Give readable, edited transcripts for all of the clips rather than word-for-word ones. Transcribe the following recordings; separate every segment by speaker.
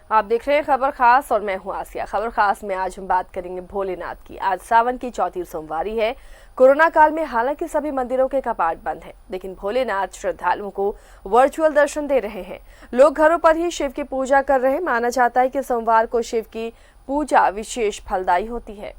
Speaker 1: आप देख रहे हैं खबर खास और मैं हूं आसिया। खबर खास में आज हम बात करेंगे भोलेनाथ की। आज सावन की चौथी सोमवारी है। कोरोना काल में हालांकि सभी मंदिरों के कपाट बंद हैं, लेकिन भोलेनाथ श्रद्धालुओं को वर्चुअल दर्शन दे रहे हैं। लोग घरों पर ही शिव की पूजा कर रहे हैं। माना जाता है कि सोमवार को शिव की पूजा विशेष फलदायी होती है।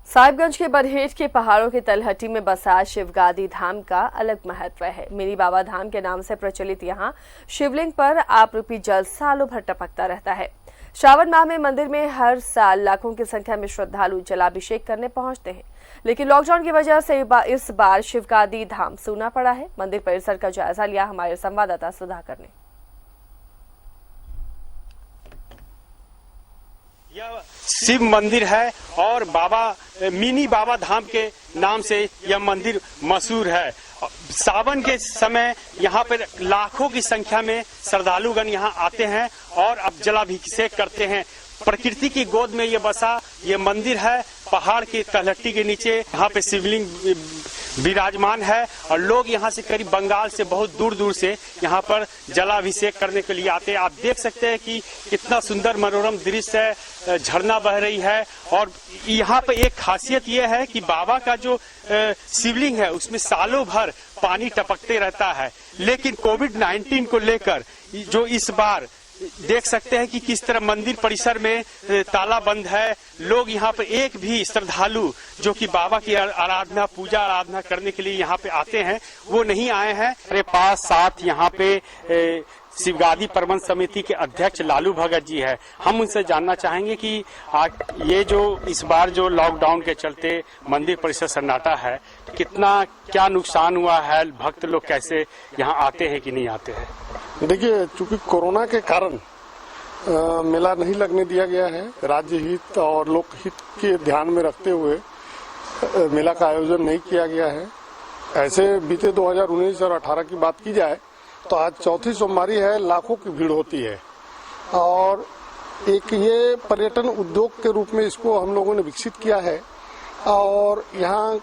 Speaker 1: साहिबगंज के बरहेट के पहाड़ों की तलहटी में बसा शिवगादी धाम का अलग महत्व है। मेरी बाबा धाम के नाम से प्रचलित यहाँ शिवलिंग पर आपरूपी जल सालों भर टपकता रहता है। श्रावण माह में मंदिर में हर साल लाखों की संख्या में श्रद्धालु जलाभिषेक करने पहुंचते हैं, लेकिन लॉकडाउन की वजह से इस बार शिवगादी धाम सूना पड़ा है। मंदिर परिसर का जायजा लिया हमारे संवाददाता सुधाकर ने।
Speaker 2: यह शिव मंदिर है और मिनी बाबा धाम के नाम से यह मंदिर मशहूर है। सावन के समय यहाँ पर लाखों की संख्या में श्रद्धालुगण यहाँ आते हैं और अब जलाभिषेक करते हैं। प्रकृति की गोद में ये बसा ये मंदिर है। पहाड़ की तलहटी के नीचे यहाँ पे शिवलिंग विराजमान है और लोग यहाँ से करीब बंगाल से बहुत दूर दूर से यहाँ पर जलाभिषेक करने के लिए आते हैं। आप देख सकते हैं कि कितना सुंदर मनोरम दृश्य है, झरना बह रही है। और यहाँ पे एक खासियत ये है कि बाबा का जो शिवलिंग है उसमें सालों भर पानी टपकते रहता है, लेकिन कोविड-19 को लेकर जो इस बार देख सकते हैं कि किस तरह मंदिर परिसर में ताला बंद है। लोग यहाँ पे एक भी श्रद्धालु जो कि बाबा की पूजा आराधना करने के लिए यहाँ पे आते हैं वो नहीं आए हैं। मेरे पास साथ यहाँ पे शिवगादी प्रबंध समिति के अध्यक्ष लालू भगत जी है। हम उनसे जानना चाहेंगे कि आज ये जो इस बार जो लॉकडाउन के चलते मंदिर परिसर सन्नाटा है, कितना क्या नुकसान हुआ है, भक्त लोग कैसे यहाँ आते हैं कि नहीं आते हैं?
Speaker 3: देखिए, चूंकि कोरोना के कारण मेला नहीं लगने दिया गया है, राज्य हित और लोक हित के ध्यान में रखते हुए मेला का आयोजन नहीं किया गया है। ऐसे बीते 2019 और 18 की बात की जाए तो आज चौथी सोमवारी है, लाखों की भीड़ होती है और एक ये पर्यटन उद्योग के रूप में इसको हम लोगों ने विकसित किया है। और यहाँ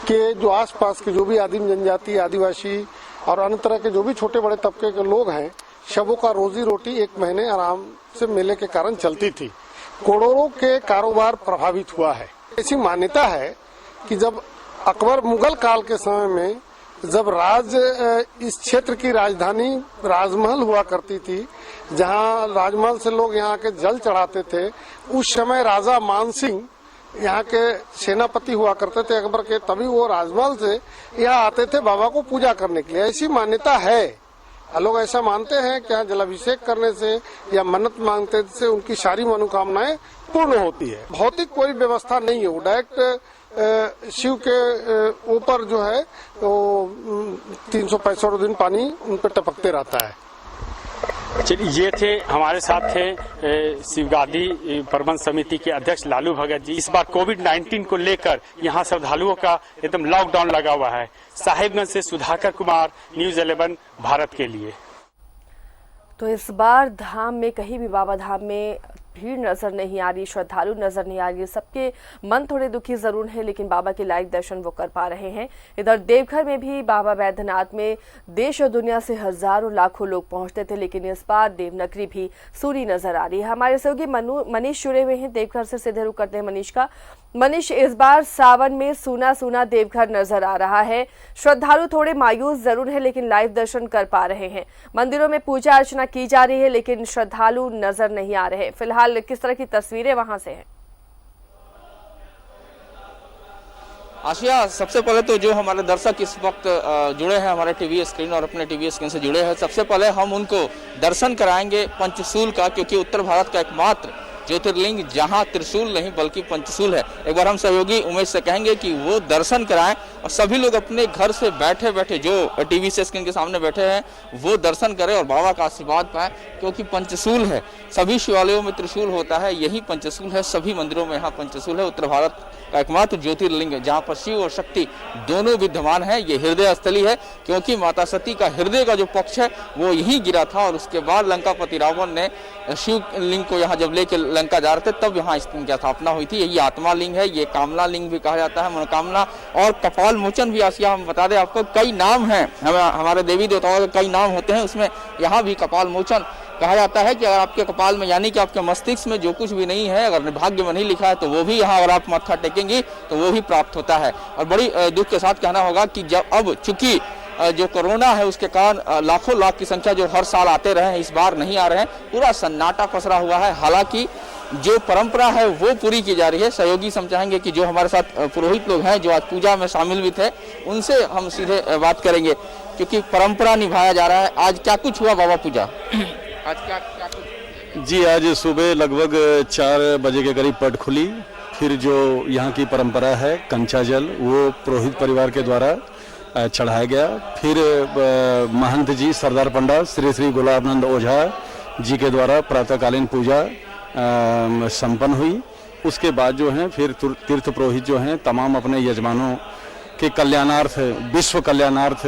Speaker 3: के जो आसपास के जो भी आदिम जनजाति, आदिवासी और अन्य तरह के जो भी छोटे बड़े तबके के लोग हैं, सबों का रोजी रोटी एक महीने आराम से मेले के कारण चलती थी। करोड़ों के कारोबार प्रभावित हुआ है। ऐसी मान्यता है कि जब अकबर मुगल काल के समय में जब इस क्षेत्र की राजधानी राजमहल हुआ करती थी, जहां राजमहल से लोग यहाँ के जल चढ़ाते थे, उस समय राजा मानसिंह यहाँ के सेनापति हुआ करते थे अकबर के, तभी वो राजमहल से यहाँ आते थे बाबा को पूजा करने के लिए। ऐसी मान्यता है। लोग ऐसा मानते हैं कि यहाँ जलाभिषेक करने से या मन्नत मांगते से उनकी सारी मनोकामनाएं पूर्ण होती है। भौतिक कोई व्यवस्था नहीं है, वो डायरेक्ट शिव के ऊपर जो है वो 365 दिन पानी उन पर टपकते रहता है।
Speaker 2: चलिए, ये थे हमारे साथ थे शिवगादी प्रबंध समिति के अध्यक्ष लालू भगत जी। इस बार कोविड-19 को लेकर यहाँ श्रद्धालुओं का एकदम लॉकडाउन लगा हुआ है। साहिबगंज से सुधाकर कुमार, न्यूज़ 11 भारत के लिए।
Speaker 1: तो इस बार धाम में कहीं भी बाबा धाम में भीड़ नजर नहीं आ रही, श्रद्धालु नजर नहीं आ रही। सबके मन थोड़े दुखी जरूर है, लेकिन बाबा के लाइव दर्शन वो कर पा रहे हैं। इधर देवघर में भी बाबा बैद्यनाथ में देश और दुनिया से हजारों लाखों लोग पहुंचते थे, लेकिन इस बार देवनगरी भी सूनी नजर आ रही है। हमारे सहयोगी मनीष जुड़े हुए हैं देवघर से। सीधे रुख करते हैं मनीष, इस बार सावन में सूना सूना देवघर नजर आ रहा है। श्रद्धालु थोड़े मायूस जरूर है, लेकिन लाइव दर्शन कर पा रहे हैं। मंदिरों में पूजा अर्चना की जा रही है, लेकिन श्रद्धालु नजर नहीं आ रहे। फिलहाल किस तरह की तस्वीरें वहां से हैं?
Speaker 4: आशिया, सबसे पहले तो जो हमारे दर्शक इस वक्त जुड़े हैं हमारे टीवी स्क्रीन और अपने टीवी स्क्रीन से जुड़े हैं, सबसे पहले हम उनको दर्शन कराएंगे पंचशूल का, क्योंकि उत्तर भारत का एकमात्र ज्योतिर्लिंग जहां त्रिशूल नहीं बल्कि पंचशूल है। एक बार हम सहयोगी उमेश से कहेंगे कि वो दर्शन कराएं और सभी लोग अपने घर से बैठे बैठे जो टीवी से स्क्रीन के सामने बैठे हैं वो दर्शन करें और बाबा का आशीर्वाद पाएं, क्योंकि पंचशूल है। सभी शिवालयों में त्रिशूल होता है, यही पंचशूल है, सभी मंदिरों में यहाँ पंचशूल है। उत्तर भारत का एकमात्र ज्योतिर्लिंग है जहाँ पर शिव और शक्ति दोनों विद्यमान है। ये हृदय स्थली है, क्योंकि माता सती का हृदय का जो पक्ष है वो यहीं गिरा था और उसके बाद लंकापति रावण ने शिव लिंग को यहाँ जब लेके लंका जा रहे थे तब यहाँ इसकी स्थापना हुई थी। यही आत्मा लिंग है, ये कामना लिंग भी कहा जाता है, मनोकामना और कपाल मोचन भी। आसिया हम बता दें आपको कई नाम हैं, हमारे देवी देवताओं के कई नाम होते हैं, उसमें यहाँ भी कपाल मोचन कहा जाता है कि अगर आपके कपाल में यानी कि आपके मस्तिष्क में जो कुछ भी नहीं है, अगर भाग्य में नहीं लिखा है तो वो भी यहाँ अगर आप मत्था टेकेंगे तो वो भी प्राप्त होता है। और बड़ी दुख के साथ कहना होगा कि जब अब चूंकि जो कोरोना है उसके कारण लाखों लाख की संख्या जो हर साल आते रहे हैं इस बार नहीं आ रहे हैं, पूरा सन्नाटा पसरा हुआ है। हालांकि जो परंपरा है वो पूरी की जा रही है। सहयोगी समझाएंगे कि जो हमारे साथ पुरोहित लोग हैं जो आज पूजा में शामिल भी थे, उनसे हम सीधे बात करेंगे, क्योंकि परंपरा निभाया जा रहा है। आज क्या कुछ हुआ बाबा पूजा? आज क्या कुछ?
Speaker 5: जी, आज सुबह लगभग 4 बजे के करीब पट खुली। फिर जो यहाँ की परंपरा है कंचा जल वो पुरोहित परिवार के द्वारा चढ़ाया गया। फिर महंत जी सरदार पंडा श्री श्री गुलाबनंद ओझा जी के द्वारा प्रातःकालीन पूजा संपन्न हुई। उसके बाद जो है फिर तीर्थ पुरोहित जो हैं तमाम अपने यजमानों के कल्याणार्थ, विश्व कल्याणार्थ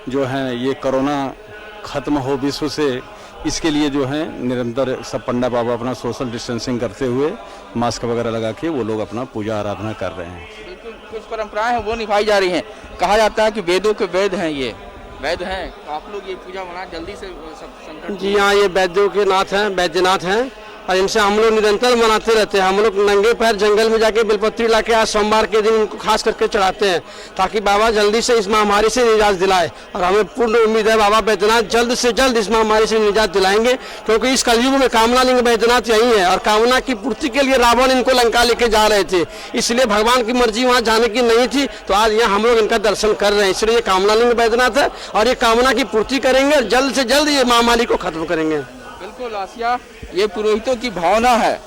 Speaker 5: जो है ये कोरोना खत्म हो विश्व से, इसके लिए जो है निरंतर सब पंडा बाबा अपना सोशल डिस्टेंसिंग करते हुए मास्क वगैरह लगा के वो लोग अपना पूजा आराधना कर रहे हैं।
Speaker 4: बिल्कुल, कुछ परंपराएं हैं वो निभाई जा रही हैं। कहा जाता है कि वेदों के वेद हैं, ये वेद हैं, तो आप लोग ये पूजा मना जल्दी से सब संकट।
Speaker 6: जी हाँ, ये वैद्यों के नाथ हैं, वैद्यनाथ हैं और इनसे हम लोग निरंतर मनाते रहते हैं। हम लोग नंगे पैर जंगल में जाके बेलपत्री लाके आज सोमवार के दिन उनको खास करके चढ़ाते हैं ताकि बाबा जल्दी से इस महामारी से निजात दिलाए। और हमें पूर्ण उम्मीद है बाबा बैद्यनाथ जल्द से जल्द इस महामारी से निजात दिलाएंगे, क्योंकि इस कलयुग में कामना लिंग बैद्यनाथ यही है और कामना की पूर्ति के लिए रावण इनको लंका लेके जा रहे थे, इसलिए भगवान की मर्जी वहाँ जाने की नहीं थी, तो आज यहाँ हम लोग इनका दर्शन कर रहे हैं। इसलिए ये कामना लिंग बैद्यनाथ है और ये कामना की पूर्ति करेंगे और जल्द से जल्द ये महामारी को खत्म करेंगे।
Speaker 4: बिल्कुल आसिया, ये पुरोहितों की भावना है,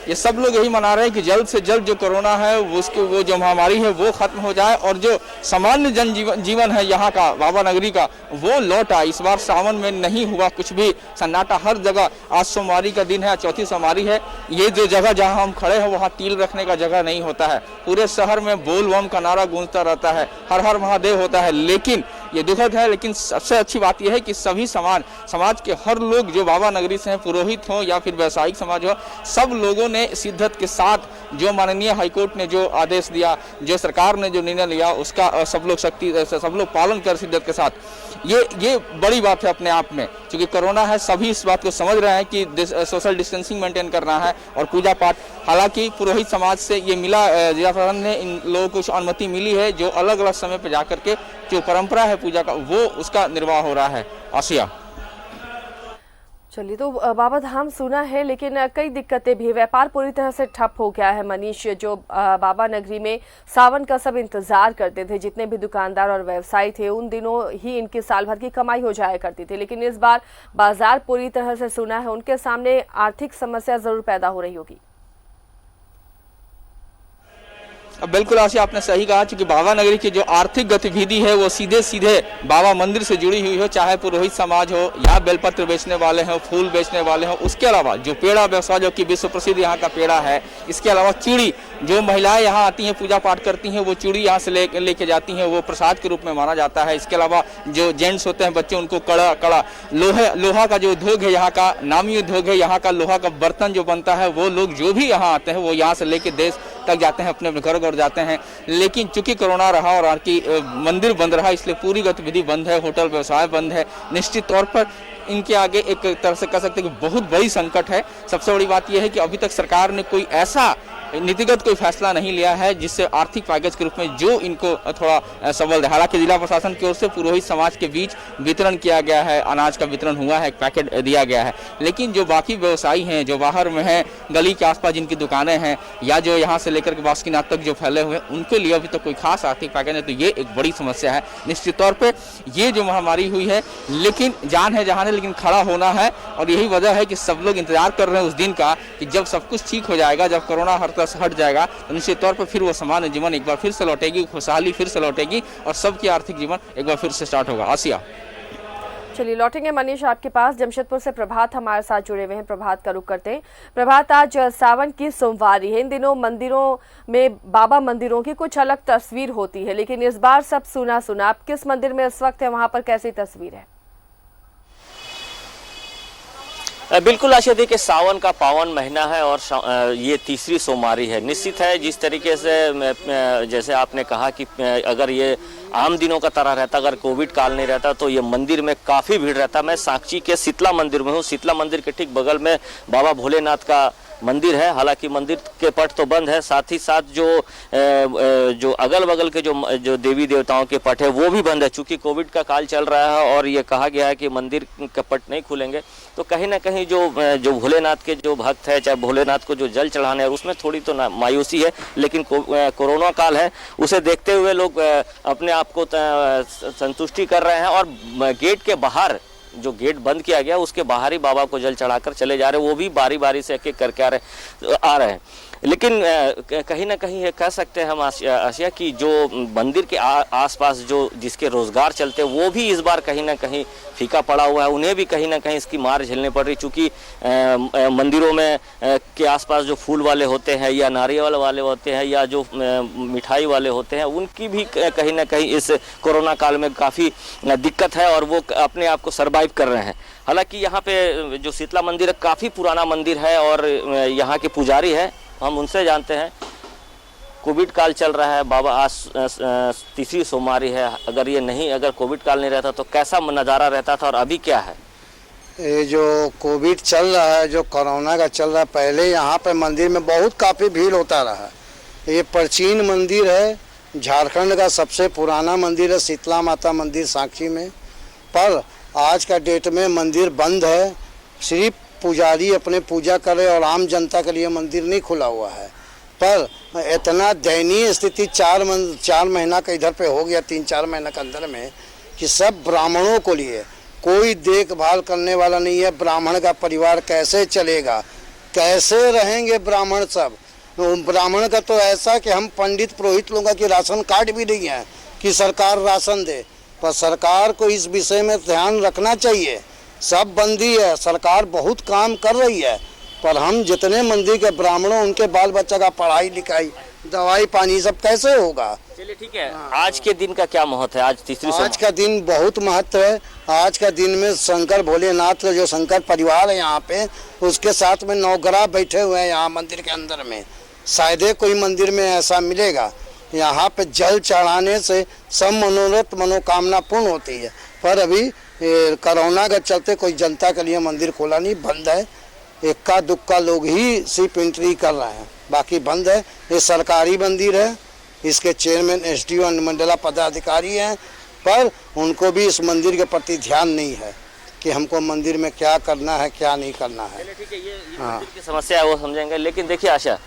Speaker 4: ये सब लोग यही मना रहे हैं कि जल्द से जल्द जो कोरोना है उसके वो जो महामारी है वो खत्म हो जाए और जो सामान्य जीवन है यहाँ का बाबा नगरी का वो लौट आए। इस बार सावन में नहीं हुआ कुछ भी, सन्नाटा हर जगह। आज सोमवारी का दिन है, चौथी सोमवारी है, ये जो जगह जहाँ हम खड़े हैं वहाँ तिल रखने का जगह नहीं होता है। पूरे शहर में बोल बम का नारा गूंजता रहता है, हर हर महादेव होता है। लेकिन ये दुखद है, लेकिन सबसे अच्छी बात यह है कि सभी समाज के हर लोग जो बाबा नगरी से हैं, पुरोहित हो या फिर व्यवसायिक समाज हो, सब लोगों ने शिद्दत के साथ जो माननीय हाईकोर्ट ने जो आदेश दिया, जो सरकार ने जो निर्णय लिया उसका सब लोग पालन कर शिद्दत के साथ, ये बड़ी बात है अपने आप में। क्योंकि कोरोना है, सभी इस बात को समझ रहे हैं कि सोशल डिस्टेंसिंग मेंटेन करना है और पूजा पाठ। हालांकि पुरोहित समाज से ये मिला, जिला प्रशासन ने इन लोगों को अनुमति मिली है जो अलग अलग समय पर जाकर के जो परंपरा है पूजा का वो उसका निर्वाह हो रहा है। आसिया,
Speaker 1: चलिए, तो बाबा धाम सुना है लेकिन कई दिक्कतें भी। व्यापार पूरी तरह से ठप हो गया है मनीष। जो बाबा नगरी में सावन का सब इंतजार करते थे, जितने भी दुकानदार और व्यवसायी थे, उन दिनों ही इनकी साल भर की कमाई हो जाया करती थी, लेकिन इस बार बाजार पूरी तरह से सुना है, उनके सामने आर्थिक समस्या जरूर पैदा हो रही होगी।
Speaker 4: बिल्कुल आसिया, आपने सही कहा, क्योंकि बाबा नगरी की जो आर्थिक गतिविधि है वो सीधे सीधे बाबा मंदिर से जुड़ी हुई हो, चाहे पुरोहित समाज हो या बेलपत्र बेचने वाले हो, फूल बेचने वाले हो। उसके अलावा जो पेड़ा व्यवसाय जो कि विश्व प्रसिद्ध यहाँ का पेड़ा है, इसके अलावा चूड़ी, जो महिलाएं यहाँ आती हैं पूजा पाठ करती हैं वो चूड़ी यहाँ से लेके जाती हैं, वो प्रसाद के रूप में माना जाता है। इसके अलावा जो जेंट्स होते हैं बच्चे, उनको कड़ा लोहा का जो उद्योग है यहाँ का, नामी उद्योग है यहाँ का, लोहा का बर्तन जो बनता है, वो लोग जो भी यहाँ आते हैं वो यहाँ से लेके देश तक जाते हैं, अपने घर जाते हैं। लेकिन चूंकि कोरोना रहा और आपकी मंदिर बंद रहा, इसलिए पूरी गतिविधि बंद है, होटल व्यवसाय बंद है। निश्चित तौर पर इनके आगे एक तरह से कह सकते हैं कि बहुत बड़ी संकट है। सबसे बड़ी बात यह है कि अभी तक सरकार ने कोई ऐसा नीतिगत कोई फैसला नहीं लिया है जिससे आर्थिक पैकेज के रूप में जो इनको थोड़ा सबल है। हालांकि जिला प्रशासन की ओर से पुरोहित समाज के बीच वितरण किया गया है, अनाज का वितरण हुआ है, एक पैकेट दिया गया है, लेकिन जो बाकी व्यवसायी हैं, जो बाहर में हैं, गली के आसपास जिनकी दुकानें हैं या जो यहाँ से लेकर के बासुकीनाथ तक जो फैले हुए हैं, उनके लिए अभी तक कोई खास आर्थिक पैकेज नहीं। तो ये एक बड़ी समस्या है। निश्चित तौर पर ये जो महामारी हुई है, लेकिन जान है जहान है, लेकिन खड़ा होना है, और यही वजह है कि सब लोग इंतजार कर रहे हैं उस दिन का कि जब सब कुछ ठीक हो जाएगा, जब कोरोना हर तरह से हट जाएगा, तो निश्चित तौर पर फिर वो सामान्य जीवन एक बार फिर से लौटेगी, खुशहाली फिर से लौटेगी और सबकी आर्थिक जीवन एक बार फिर से स्टार्ट होगा। आसिया,
Speaker 1: चलिए लौटेंगे मनीष आपके पास। जमशेदपुर से प्रभात हमारे साथ जुड़े हुए हैं, प्रभात का रुख करते हैं। प्रभात, आज सावन की सोमवारी है, इन दिनों मंदिरों में बाबा मंदिरों की कुछ अलग तस्वीर होती है, लेकिन इस बार सब सुना सुना। आप किस मंदिर में इस वक्त है, वहां पर कैसी तस्वीर है?
Speaker 7: बिल्कुल आशा, देखिए सावन का पावन महीना है और ये तीसरी सोमवारी है। निश्चित है जिस तरीके से जैसे आपने कहा कि अगर ये आम दिनों का तरह रहता, अगर कोविड काल नहीं रहता, तो ये मंदिर में काफ़ी भीड़ रहता। मैं साक्षी के शीतला मंदिर में हूँ। शीतला मंदिर के ठीक बगल में बाबा भोलेनाथ का मंदिर है। हालांकि मंदिर के पट तो बंद है, साथ ही साथ जो अगल बगल के जो देवी देवताओं के पट है वो भी बंद है, चूँकि कोविड का काल चल रहा है और ये कहा गया है कि मंदिर के पट नहीं खुलेंगे। तो कहीं ना कहीं जो भोलेनाथ के जो भक्त है, चाहे भोलेनाथ को जो जल चढ़ाने है, उसमें थोड़ी तो मायूसी है, लेकिन कोरोना काल है, उसे देखते हुए लोग अपने आप को संतुष्टि कर रहे हैं और गेट के बाहर जो गेट बंद किया गया उसके बाहर ही बाबा को जल चढ़ाकर चले जा रहे हैं। वो भी बारी बारी से एक एक करके आ रहे हैं। लेकिन कहीं ना कहीं ये कह सकते हैं हम आशिया कि जो मंदिर के आसपास जो जिसके रोजगार चलते हैं वो भी इस बार कहीं ना कहीं फीका पड़ा हुआ है। उन्हें भी कहीं ना कहीं इसकी मार झेलनी पड़ रही, चूँकि मंदिरों में के आसपास जो फूल वाले होते हैं या नारियल वाले होते हैं या जो मिठाई वाले होते हैं, उनकी भी कहीं ना कहीं इस कोरोना काल में काफ़ी दिक्कत है और वो अपने आप को सर्वाइव कर रहे हैं। हालांकि यहाँ पे जो शीतला मंदिर है काफ़ी पुराना मंदिर है और यहाँ के पुजारी है, हम उनसे जानते हैं। कोविड काल चल रहा है बाबा, आज तीसरी सोमवारी है, अगर कोविड काल नहीं रहता तो कैसा नज़ारा रहता था और अभी क्या है?
Speaker 8: ये जो कोविड चल रहा है, जो कोरोना का चल रहा है, पहले यहाँ पे मंदिर में बहुत काफ़ी भीड़ होता रहा। ये प्राचीन मंदिर है, झारखंड का सबसे पुराना मंदिर है, शीतला माता मंदिर साक्षी में। पर आज का डेट में मंदिर बंद है, सिर्फ पुजारी अपने पूजा करे और आम जनता के लिए मंदिर नहीं खुला हुआ है। पर इतना दयनीय स्थिति 4 महीना का इधर पे हो गया, 3-4 महीना के अंदर में, कि सब ब्राह्मणों को लिए कोई देखभाल करने वाला नहीं है। ब्राह्मण का परिवार कैसे चलेगा, कैसे रहेंगे ब्राह्मण सब? ब्राह्मण का तो ऐसा कि हम पंडित पुरोहित लोगों की राशन कार्ड भी नहीं है कि सरकार राशन दे। पर सरकार को इस विषय में ध्यान रखना चाहिए। सब बंदी है, सरकार बहुत काम कर रही है, पर हम जितने मंदिर के ब्राह्मणों, उनके बाल बच्चा का पढ़ाई लिखाई, दवाई पानी सब कैसे होगा?
Speaker 7: चलिए ठीक है। आज के दिन का क्या महत्व है? आज तीसरी
Speaker 8: आज का दिन बहुत महत्व है। आज का दिन में शंकर भोलेनाथ का जो शंकर परिवार है यहाँ पे, उसके साथ में नवग्रह बैठे हुए हैं यहाँ मंदिर के अंदर में। शायद कोई मंदिर में ऐसा मिलेगा। यहाँ पे जल चढ़ाने से सब मनोरथ मनोकामना पूर्ण होती है। पर अभी कोरोना के चलते कोई जनता के लिए मंदिर खोला नहीं, बंद है। इक्का दुक्का लोग ही सिर्फ एंट्री कर रहे हैं, बाकी बंद है। ये सरकारी मंदिर है, इसके चेयरमैन एसडीओ और मंडला पदाधिकारी हैं, पर उनको भी इस मंदिर के प्रति ध्यान नहीं है कि हमको मंदिर में क्या करना है क्या नहीं करना है।
Speaker 7: ठीक है, ये मंदिर की समस्या है वो समझेंगे। लेकिन देखिए आशा,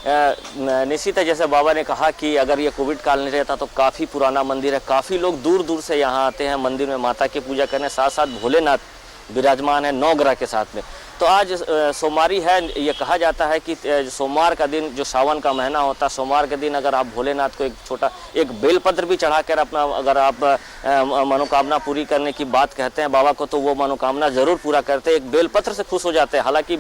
Speaker 7: निश्चित है जैसे बाबा ने कहा कि अगर ये कोविड काल नहीं रहता तो काफ़ी पुराना मंदिर है, काफ़ी लोग दूर दूर से यहाँ आते हैं मंदिर में माता की पूजा करने, साथ साथ भोलेनाथ विराजमान है नवग्रह के साथ में। तो आज सोमवारी है, ये कहा जाता है कि सोमवार का दिन जो सावन का महीना होता है, सोमवार के दिन अगर आप भोलेनाथ को एक बेलपत्र भी चढ़ाकर अपना अगर आप मनोकामना पूरी करने की बात कहते हैं बाबा को, तो वो मनोकामना ज़रूर पूरा करते हैं। एक बेलपत्र से खुश हो जाते हैं। हालांकि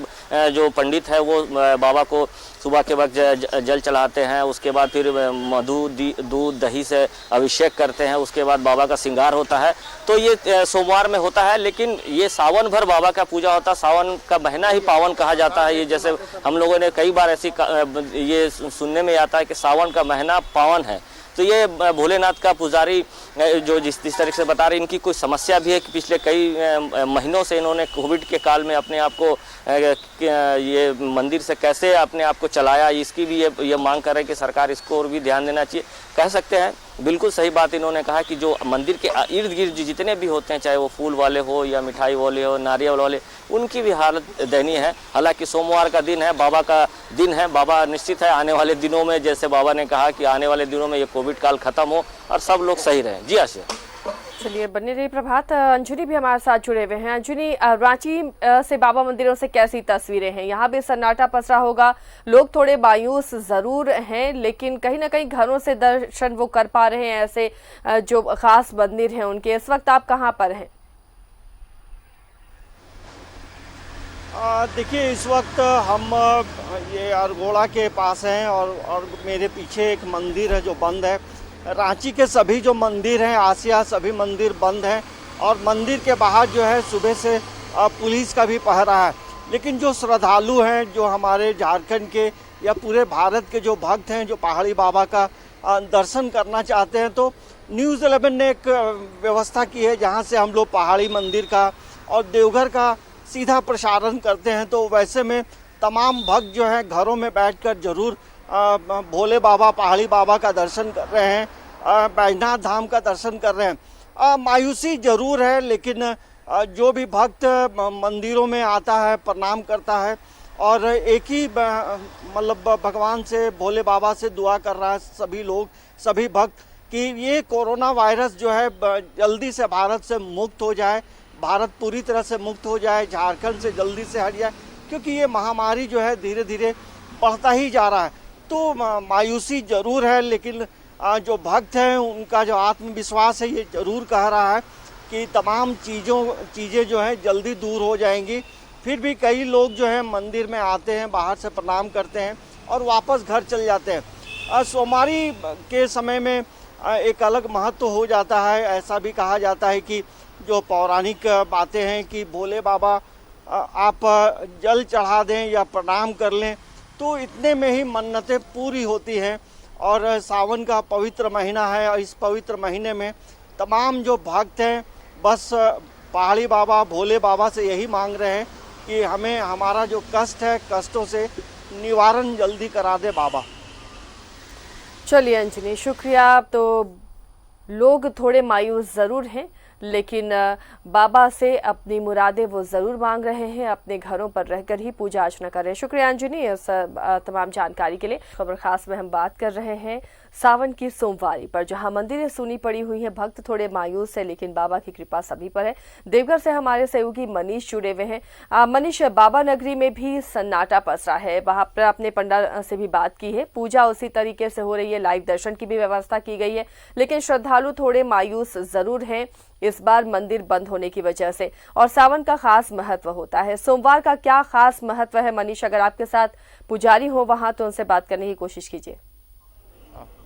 Speaker 7: जो पंडित है वो बाबा को सुबह के वक्त जल चढ़ाते हैं, उसके बाद फिर मधु दूध दही से अभिषेक करते हैं, उसके बाद बाबा का श्रृंगार होता है। तो ये सोमवार में होता है, लेकिन ये सावन भर बाबा का पूजा होता है। सावन का महीना ही पावन कहा जाता है। ये जैसे हम लोगों ने कई बार ऐसी ये सुनने में आता है कि सावन का महीना पावन है, तो ये भोलेनाथ का पुजारी जो जिस तरह से बता रहे, इनकी कोई समस्या भी है कि पिछले कई महीनों से इन्होंने कोविड के काल में अपने आप को ये मंदिर से कैसे अपने आप को चलाया, इसकी भी ये मांग कर रहे हैं कि सरकार इसको और भी ध्यान देना चाहिए। कह सकते हैं बिल्कुल सही बात इन्होंने कहा कि जो मंदिर के इर्द गिर्द जितने भी होते हैं, चाहे वो फूल वाले हो या मिठाई वाले हो, नारियल वाले, उनकी भी हालत दयनीय है। हालांकि सोमवार का दिन है, बाबा का दिन है, बाबा निश्चित है आने वाले दिनों में, जैसे बाबा ने कहा कि आने वाले दिनों में ये कोविड काल खत्म हो और सब लोग सही रहें। जी आशिया।
Speaker 1: चलिए, बने रही प्रभात। अंजुनी भी हमारे साथ जुड़े हुए हैं। अंजुनी, रांची से बाबा मंदिरों से कैसी तस्वीरें हैं? यहाँ भी सन्नाटा पसरा होगा, लोग थोड़े मायूस जरूर हैं, लेकिन कहीं ना कहीं घरों से दर्शन वो कर पा रहे हैं। ऐसे जो खास मंदिर हैं उनके, इस वक्त आप कहाँ पर हैं?
Speaker 9: देखिए, इस वक्त हम ये अरगोड़ा के पास हैं और मेरे पीछे एक मंदिर है जो बंद है। रांची के सभी जो मंदिर हैं, आसिया सभी मंदिर बंद हैं और मंदिर के बाहर जो है सुबह से पुलिस का भी पहरा है। लेकिन जो श्रद्धालु हैं, जो हमारे झारखंड के या पूरे भारत के जो भक्त हैं, जो पहाड़ी बाबा का दर्शन करना चाहते हैं, तो न्यूज़ 11 ने एक व्यवस्था की है जहां से हम लोग पहाड़ी मंदिर का और देवघर का सीधा प्रसारण करते हैं। तो वैसे में तमाम भक्त जो हैं घरों में बैठकर जरूर भोले बाबा, पहाड़ी बाबा का दर्शन कर रहे हैं, बैजनाथ धाम का दर्शन कर रहे हैं। मायूसी जरूर है, लेकिन जो भी भक्त मंदिरों में आता है, प्रणाम करता है और एक ही मतलब भगवान से, भोले बाबा से दुआ कर रहा है सभी लोग, सभी भक्त, कि ये कोरोना वायरस जो है जल्दी से भारत से मुक्त हो जाए, भारत पूरी तरह से मुक्त हो जाए, झारखंड से जल्दी से हट जाए, क्योंकि ये महामारी जो है धीरे धीरे बढ़ता ही जा रहा है। तो मायूसी जरूर है, लेकिन जो भक्त हैं उनका जो आत्मविश्वास है ये जरूर कह रहा है कि तमाम चीज़ें जो हैं जल्दी दूर हो जाएंगी। फिर भी कई लोग जो हैं मंदिर में आते हैं, बाहर से प्रणाम करते हैं और वापस घर चले जाते हैं। सोमवारी के समय में एक अलग महत्व हो जाता है। ऐसा भी कहा जाता है कि जो पौराणिक बातें हैं कि भोले बाबा आप जल चढ़ा दें या प्रणाम कर लें तो इतने में ही मन्नतें पूरी होती हैं। और सावन का पवित्र महीना है और इस पवित्र महीने में तमाम जो भक्त हैं बस पहाड़ी बाबा, भोले बाबा से यही मांग रहे हैं कि हमें हमारा जो कष्ट है, कष्टों से निवारण जल्दी करा दे बाबा।
Speaker 1: चलिए अंजनी, शुक्रिया। तो लोग थोड़े मायूस ज़रूर हैं, लेकिन बाबा से अपनी मुरादें वो ज़रूर मांग रहे हैं, अपने घरों पर रहकर ही पूजा अर्चना कर रहे हैं। शुक्रिया अंजनी इस तमाम जानकारी के लिए। खबर खास में हम बात कर रहे हैं सावन की सोमवारी पर, जहां मंदिरें सूनी पड़ी हुई हैं, भक्त थोड़े मायूस है, लेकिन बाबा की कृपा सभी पर है। देवघर से हमारे सहयोगी मनीष जुड़े हुए हैं। मनीष, बाबा नगरी में भी सन्नाटा पसरा है, वहां पर अपने पंडा से भी बात की है, पूजा उसी तरीके से हो रही है, लाइव दर्शन की भी व्यवस्था की गई है, लेकिन श्रद्धालु थोड़े मायूस जरूर हैं इस बार मंदिर बंद होने की वजह से। और सावन का खास महत्व होता है, सोमवार का क्या खास महत्व है? मनीष, अगर आपके साथ पुजारी हो वहां तो उनसे बात करने की कोशिश कीजिए।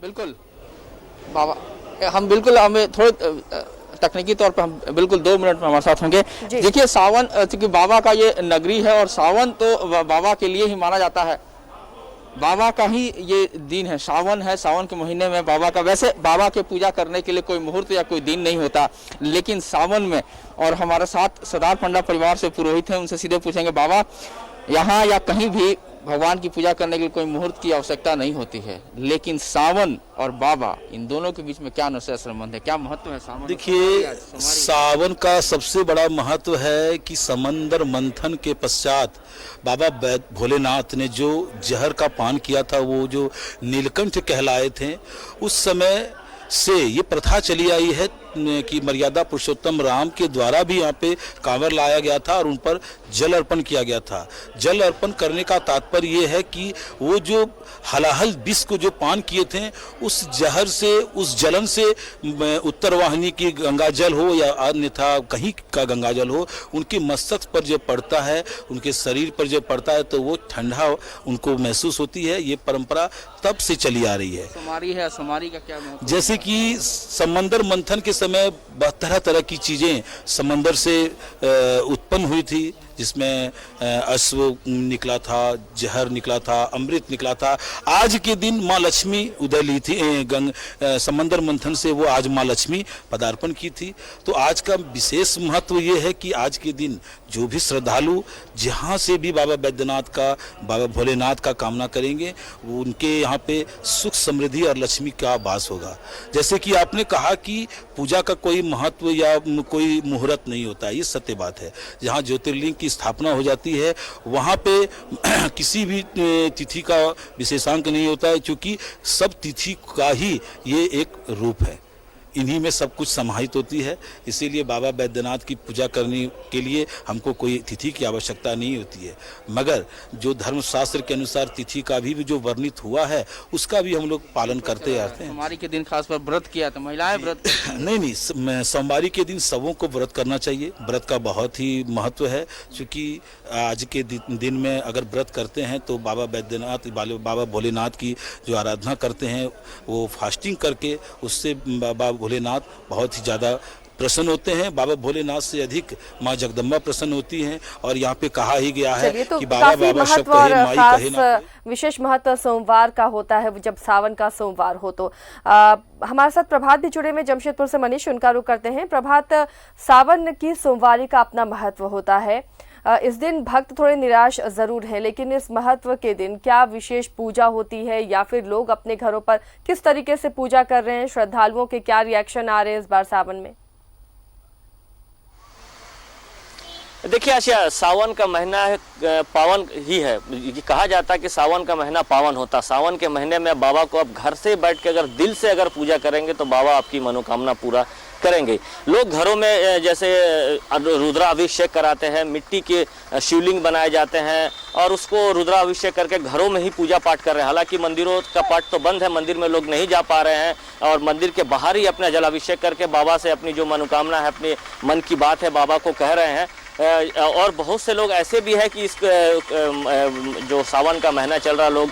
Speaker 4: बिल्कुल बाबा, हम बिल्कुल हमें थोड़े तकनीकी तौर पर हम बिल्कुल 2 मिनट में हमारे साथ होंगे। देखिए, सावन क्योंकि बाबा का ये नगरी है और सावन तो बाबा के लिए ही माना जाता है, बाबा का ही ये दिन है, सावन है। सावन के महीने में बाबा का, वैसे बाबा के पूजा करने के लिए कोई मुहूर्त या कोई दिन नहीं होता, लेकिन सावन में। और हमारे साथ सरदार पंडा परिवार से पुरोहित हैं, उनसे सीधे पूछेंगे, बाबा यहाँ या कहीं भी भगवान की पूजा करने के लिए कोई मुहूर्त की आवश्यकता नहीं होती है, लेकिन सावन और बाबा, इन दोनों के बीच में क्या निश्चय संबंध है, क्या महत्व है सावन?
Speaker 5: देखिए, सावन का सबसे बड़ा महत्व है कि समंदर मंथन के पश्चात बाबा भोलेनाथ ने जो जहर का पान किया था, वो जो नीलकंठ कहलाए थे, उस समय से ये प्रथा चली आई है कि मर्यादा पुरुषोत्तम राम के द्वारा भी यहाँ पे कांवर लाया गया था और उन पर जल अर्पण किया गया था। जल अर्पण करने का तात्पर्य ये है कि वो जो हलाहल विष को जो पान किए थे, उस जहर से, उस जलन से उत्तर वाहिनी की गंगा जल हो या अन्यथा कहीं का गंगा जल हो, उनके मस्तक पर जब पड़ता है, उनके शरीर पर जब पड़ता है तो वो ठंडा उनको महसूस होती है। ये परंपरा तब से चली आ रही है।
Speaker 4: सोमवारी है, सोमवारी का क्या महत्व?
Speaker 5: जैसे कि समंदर मंथन के समय तरह तरह की चीजें समंदर से उत्पन्न हुई थी,
Speaker 10: जिसमें अश्व निकला था, जहर निकला था, अमृत निकला था। आज के दिन माँ लक्ष्मी उदय ली थी, समंदर मंथन से वो आज माँ लक्ष्मी पदार्पण की थी। तो आज का विशेष महत्व ये है कि आज के दिन जो भी श्रद्धालु जहाँ से भी बाबा बैद्यनाथ का, बाबा भोलेनाथ का कामना करेंगे, वो उनके यहाँ पे सुख समृद्धि और लक्ष्मी का वास होगा। जैसे कि आपने कहा कि पूजा का कोई महत्व या कोई मुहूर्त नहीं होता, ये सत्य बात है। जहाँ ज्योतिर्लिंग की स्थापना हो जाती है वहाँ पे किसी भी तिथि का विशेषांक नहीं होता है, क्योंकि सब तिथि का ही ये एक रूप है, इन्हीं में सब कुछ समाहित होती है। इसीलिए बाबा बैद्यनाथ की पूजा करने के लिए हमको कोई तिथि की आवश्यकता नहीं होती है, मगर जो धर्मशास्त्र के अनुसार तिथि का भी जो वर्णित हुआ है उसका भी हम लोग पालन करते आते हैं।
Speaker 4: सोमवारी के दिन खास पर व्रत किया तो महिलाएं व्रत
Speaker 10: नहीं, सोमवारी के दिन सबों को व्रत करना चाहिए। व्रत का बहुत ही महत्व है, क्योंकि आज के दिन में अगर व्रत करते हैं तो बाबा बैद्यनाथ, बाबा भोलेनाथ की जो आराधना करते हैं वो फास्टिंग करके, उससे बाबा भोलेनाथ बहुत ही ज़्यादा प्रसन्न होते हैं। बाबा भोलेनाथ से अधिक माँ जगदम्बा प्रसन्न होती हैं। और यहाँ पे कहा ही गया है
Speaker 1: तो
Speaker 10: कि बाबा बाबा शब्द कहे, माई कहे ना।
Speaker 1: विशेष महत्व सोमवार का होता है, जब सावन का सोमवार हो तो हमारे साथ प्रभात भी जुड़े में जमशेदपुर से मनीष, उनका रुख करते हैं। प्रभात, सावन की सोमवारी का अपना महत्व होता है, इस दिन भक्त थोड़े निराश जरूर हैं, लेकिन इस महत्व के दिन क्या विशेष पूजा होती है या फिर लोग अपने घरों पर किस तरीके से पूजा कर रहे हैं? श्रद्धालुओं के क्या रिएक्शन आ रहे हैं इस बार सावन में?
Speaker 7: देखिए आशिया, सावन का महीना है, पावन ही है। ये कहा जाता है कि सावन का महीना पावन होता। सावन के महीने में बाबा को आप घर से बैठ के अगर दिल से अगर पूजा करेंगे तो बाबा आपकी मनोकामना पूरा करेंगे। लोग घरों में जैसे रुद्राभिषेक कराते हैं, मिट्टी के शिवलिंग बनाए जाते हैं और उसको रुद्राभिषेक करके घरों में ही पूजा पाठ कर रहे हैं। हालांकि मंदिरों का पाठ तो बंद है, मंदिर में लोग नहीं जा पा रहे हैं और मंदिर के बाहर ही अपना जलाभिषेक करके बाबा से अपनी जो मनोकामना है, अपने मन की बात है, बाबा को कह रहे हैं। और बहुत से लोग ऐसे भी है कि इस जो सावन का महीना चल रहा, लोग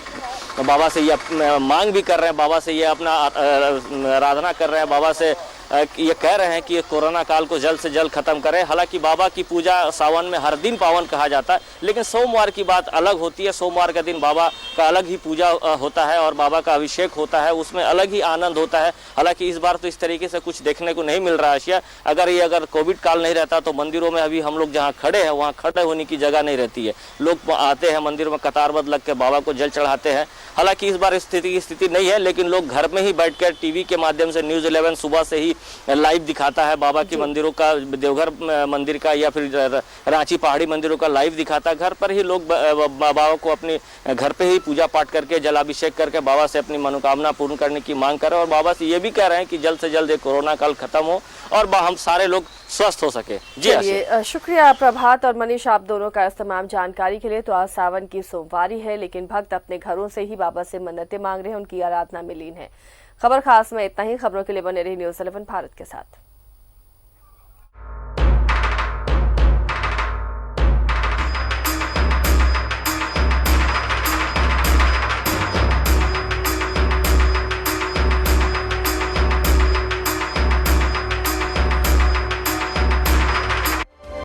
Speaker 7: बाबा से ये मांग भी कर रहे हैं, बाबा से ये अपना आराधना कर रहे हैं, बाबा से ये कह रहे हैं कि ये कोरोना काल को जल्द से जल्द खत्म करें। हालांकि बाबा की पूजा सावन में हर दिन पावन कहा जाता है, लेकिन सोमवार की बात अलग होती है। सोमवार के दिन बाबा का अलग ही पूजा होता है और बाबा का अभिषेक होता है, उसमें अलग ही आनंद होता है। हालांकि इस बार तो इस तरीके से कुछ देखने को नहीं मिल रहा है। अगर कोविड काल नहीं रहता तो मंदिरों में अभी हम लोग जहाँ खड़े हैं वहाँ खड़े होने की जगह नहीं रहती है। लोग आते हैं मंदिर में, कतारबद्ध लग के बाबा को जल चढ़ाते हैं। हालांकि इस बार स्थिति नहीं है, लेकिन लोग घर में ही बैठकर टीवी के माध्यम से न्यूज़ 11 सुबह से ही लाइव दिखाता है बाबा की मंदिरों का, देवघर मंदिर का या फिर रांची पहाड़ी मंदिरों का लाइव दिखाता है। घर पर ही लोग बाबा को अपने घर पे ही पूजा पाठ करके जलाभिषेक करके बाबा से अपनी मनोकामना पूर्ण करने की मांग कर रहे हैं और बाबा से ये भी कह रहे हैं कि जल्द से जल्द ये कोरोना काल खत्म हो और हम सारे लोग स्वस्थ हो सके। जी
Speaker 1: शुक्रिया प्रभात और मनीष, आप दोनों का इस तमाम जानकारी के लिए। तो आज सावन की सोमवारी है, लेकिन भक्त अपने घरों से ही बाबा से मन्नतें मांग रहे हैं, उनकी आराधना में लीन है। खबर खास में इतना ही। खबरों के लिए बने रही न्यूज़ 11 भारत के साथ।